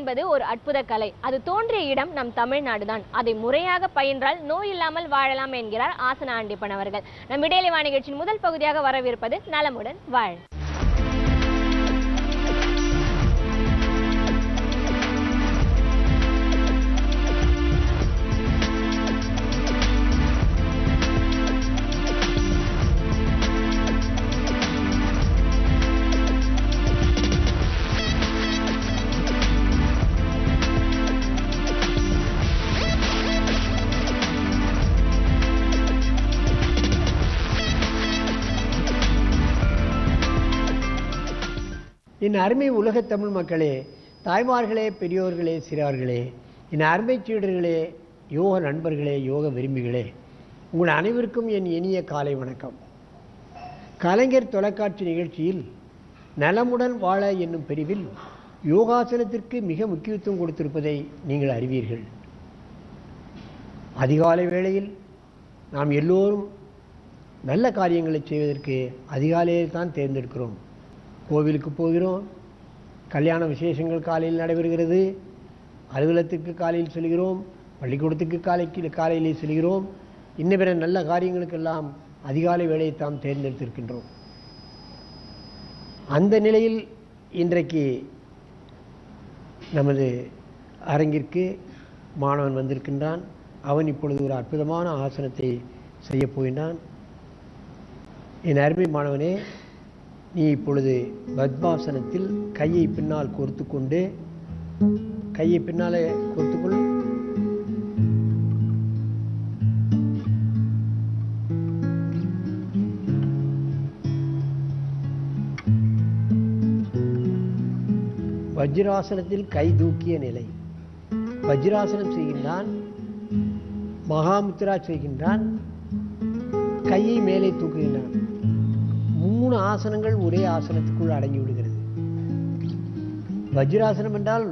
என்பது ஒரு அற்புத கலை. அது தோன்றிய இடம் நம் தமிழ்நாடு தான். அதை முறையாக பயின்றால் நோய் இல்லாமல் வாழலாம் என்கிறார் ஆசன ஆண்டிப்பன் அவர்கள். நம் இடையிலை வா நிகழ்ச்சியின் முதல் பகுதியாக வரவிருப்பது நலமுடன் வாழ். என் அருமை உலக தமிழ் மக்களே, தாய்மார்களே, பெரியோர்களே, சிறார்களே, என் அருமை சீடர்களே, யோக நண்பர்களே, யோக விரும்பிகளே, உங்கள் அனைவருக்கும் என் இனிய காலை வணக்கம். கலைஞர் தொலைக்காட்சி நிகழ்ச்சியில் நலமுடன் வாழ என்னும் பிரிவில் யோகாசனத்திற்கு மிக முக்கியத்துவம் கொடுத்திருப்பதை நீங்கள் அறிவீர்கள். அதிகாலை வேளையில் நாம் எல்லோரும் நல்ல காரியங்களை செய்வதற்கு அதிகாலையில் தான் தேர்ந்தெடுக்கிறோம். கோவிலுக்கு போகிறோம், கல்யாண விசேஷங்கள் காலையில் நடைபெறுகிறது, அலுவலகத்துக்கு காலையில் செல்கிறோம், பள்ளிக்கூடத்துக்கு காலையிலே செல்கிறோம். இன்ன பிற நல்ல காரியங்களுக்கெல்லாம் அதிகாலை வேளையை தாம் தேர்ந்தெடுத்திருக்கின்றோம். அந்த நிலையில் இன்றைக்கு நமது அரங்கிற்கு மாணவன் வந்திருக்கின்றான். அவன் இப்பொழுது ஒரு அற்புதமான ஆசனத்தை செய்யப் போகின்றான். என் அருமை மாணவனே, நீ இப்பொழுது பத்மாசனத்தில் கையை பின்னால் கோர்த்து கொண்டு கையை பின்னாலே கோர்த்துக்கொள். வஜ்ராசனத்தில் கை தூக்கிய நிலை. வஜ்ராசனம் செய்கின்றான், மகாமுத்ரா செய்கின்றான், கையை மேலே தூக்குகின்றான். 3 ஆசனங்கள் ஒரே ஆசனத்துக்குள் அடங்கி விடுகிறது. வஜ்ராசனம் என்றால்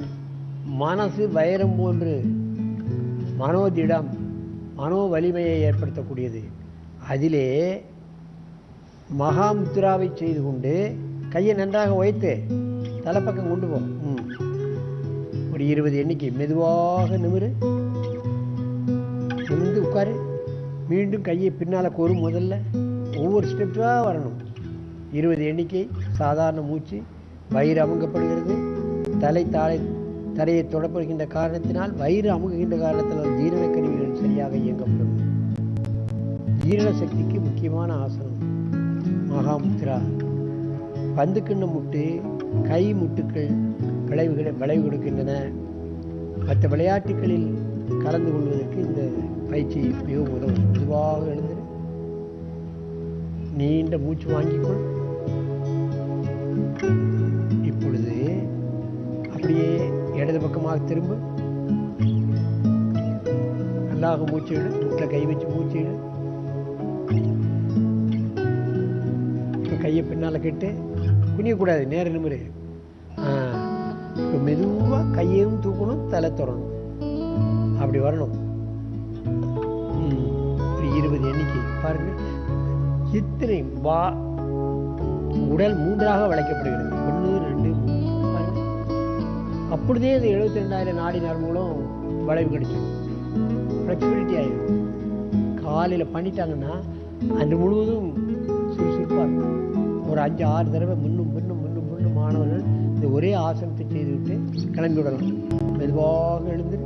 மனசு வைரம் போன்று மனோதிடம், மனோ வலிமையை ஏற்படுத்தக்கூடியது. அதிலே மகாமுத்ராவை செய்து கொண்டு கையை நன்றாக உயர்த்து தலைப்பக்கம் கொண்டு போ. ஒரு 20 எண்ணிக்கை மெதுவாக நிமிரு, நிமிர்ந்து உட்காரு. மீண்டும் கையை பின்னால் கோரும். முதல்ல ஒவ்வொரு ஸ்டெப்பாக வரணும். 20 எண்ணிக்கை. சாதாரண மூச்சு. வயிறு அமுங்கப்படுகிறது. தரையை தொடப்படுகின்ற காரணத்தினால், வயிறு அமுகுகின்ற காரணத்தினால் ஜீரண கருவிகள் சரியாக இயங்கப்படும். ஜீரண சக்திக்கு முக்கியமான ஆசனம் மகாமுத்ரா. பந்து கிண்ண முட்டு, கை முட்டுக்கள் விளைவு கொடுக்கின்றன. மற்ற விளையாட்டுகளில் கலந்து கொள்வதற்கு இந்த பயிற்சி மிகவும் உதவும். மெதுவாக எழுந்து நீண்ட மூச்சு வாங்கிக்கொள். இப்பொழுது அப்படியே இடது பக்கமாக திரும்ப. நல்லாக மூச்சு விடு. தூக்கில் கை வச்சு மூச்சு விடு. இப்போ கையை பின்னால் கெட்டு குனியக்கூடாது, நேர நிமிரு. இப்போ மெதுவாக கையையும் தூக்கணும், தலை தொடணும். அப்படி வரணும். ஒரு 20 எண்ணிக்கை பாருங்க. இத்தனை உடல் 3ஆக வளைக்கப்படுகிறது. 1 2 3. அப்படியே இந்த 72,000 நாடி நரம்புகளும் வளைவு கிடைச்சிடும். ஃப்ளெக்சிபிலிட்டி ஆகிடும். காலையில் பண்ணிட்டாங்கன்னா அன்று முழுவதும் சுறுசுறுப்பாக இருக்கும். ஒரு 5-6 தடவை முன்னும் மாணவர்கள் இந்த ஒரே ஆசனத்தை செய்துவிட்டு கிளம்பி விடலாம். மெதுவாக எழுந்து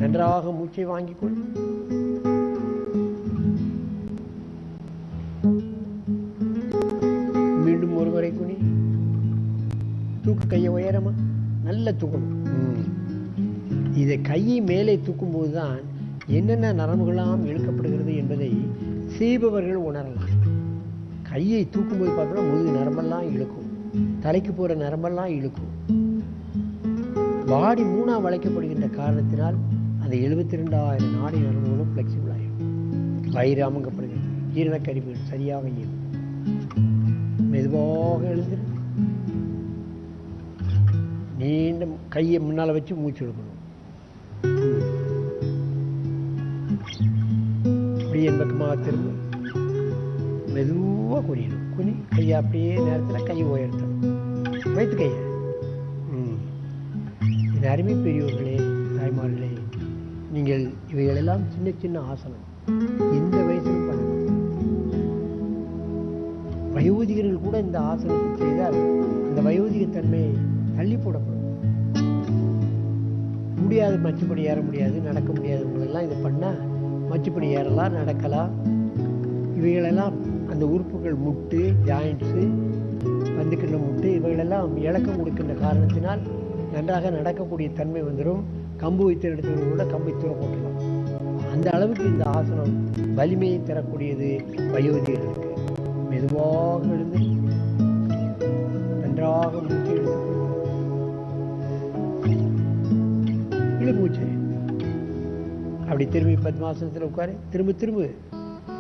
நன்றாக மூச்சை வாங்கிக்கொள். மீண்டும் ஒரு முறை குனி. தூக்கு கையை உயரமா நல்ல தூக்கணும். இதை கையை மேலே தூக்கும்போது தான் என்னென்ன நரம்புகளாம் இழுக்கப்படுகிறது என்பதை செய்பவர்கள் உணரலாம். கையை தூக்கும்போது பார்த்தோம்னா முதுகு நரம்பெல்லாம் இழுக்கும், தலைக்கு போகிற நரம்பெல்லாம் இழுக்கும். பாடி 3ஆக வளைக்கப்படுகின்ற காரணத்தினால் அந்த 72,000 நாடி நரம்புகளும் ஃப்ளெக்சிபிள் ஆகிடும். வயிறு அமுங்கப்படுகிறது. ஜீரண கருவிகள் சரியாக இயங்கும். மெதுவாக எழுந்து நீண்ட கையை முன்னால் வச்சு மூச்சு எடுக்கணும். அப்படியே பக்கமாக திரும்ப மெதுவாக குனியணும். குனி கையை அப்படியே நேரத்தில் கை உயர்த்தணும். வைத்து கையை என் அருமை பெரியோர்களே, தாய்மார்களே, நீங்கள் இவைகளெல்லாம் சின்ன சின்ன ஆசனம் எந்த வயசிலும் பண்ணலாம். வயோதிகர்கள் கூட இந்த ஆசனத்தை செய்தால் அந்த வயோதிகத்தன்மை தள்ளி போடப்படும். முடியாது, மச்சுப்படி ஏற முடியாது, நடக்க முடியாதவங்களெல்லாம் இதை பண்ணால் மச்சுப்படி ஏறலாம், நடக்கலாம். இவைகளெல்லாம் அந்த உறுப்புகள், முட்டு, ஜாயிண்ட்ஸு, வந்துக்கின்ற முட்டு, இவைகளெல்லாம் இழக்கம் கொடுக்கின்ற காரணத்தினால் நன்றாக நடக்கக்கூடிய தன்மை வந்துடும். கம்பு வைத்து எடுத்தவர்கள் கூட கம்பை தூர போட்டலாம். அந்த அளவுக்கு இந்த ஆசனம் வலிமையை தரக்கூடியது. வயோதிகர்களுக்கு மெதுவாக எழுந்து நன்றாக மூச்சு எடுத்து இழுமூச்சு அப்படி திரும்பி பத்மாசனத்தில் உட்காரு, திரும்ப திரும்ப.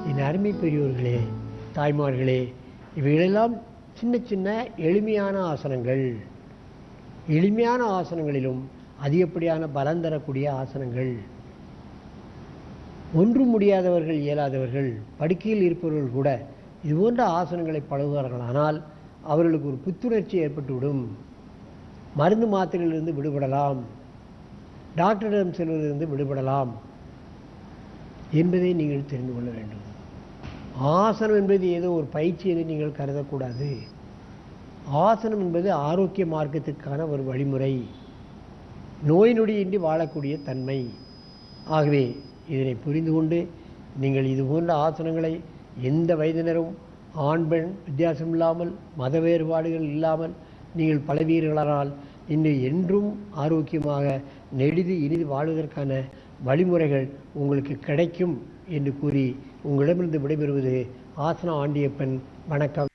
என் அருமை பெரியோர்களே, தாய்மார்களே, இவைகளெல்லாம் சின்ன சின்ன எளிமையான ஆசனங்கள். எளிமையான ஆசனங்களிலும் அதிகப்படியான பலம் தரக்கூடிய ஆசனங்கள். ஒன்றும் முடியாதவர்கள், இயலாதவர்கள், படுக்கையில் இருப்பவர்கள் கூட இது போன்ற ஆசனங்களை பழகுவார்களானால் அவர்களுக்கு ஒரு புத்துணர்ச்சி ஏற்பட்டுவிடும். மருந்து மாத்திரையிலிருந்து விடுபடலாம், டாக்டரிடம் செல்வதிலிருந்து விடுபடலாம் என்பதை நீங்கள் தெரிந்து கொள்ள வேண்டும். ஆசனம் என்பது ஏதோ ஒரு பயிற்சி என்று நீங்கள் கருதக்கூடாது. ஆசனம் என்பது ஆரோக்கிய மார்க்கத்திற்கான ஒரு வழிமுறை, நோய் நொடியின்றி வாழக்கூடிய தன்மை. ஆகவே இதனை புரிந்து கொண்டு நீங்கள் இது போன்ற ஆசனங்களை எந்த வயதினரும் ஆண் பெண் வித்தியாசம் இல்லாமல், மத வேறுபாடுகள் இல்லாமல் நீங்கள் பழவீர்களானால் இன்னும் என்றும் ஆரோக்கியமாக நெடிது இனிது வாழ்வதற்கான வழிமுறைகள் உங்களுக்கு கிடைக்கும் என்று கூறி உங்களிடமிருந்து விடைபெறுவது ஆசனா ஆண்டியப்பன். வணக்கம்.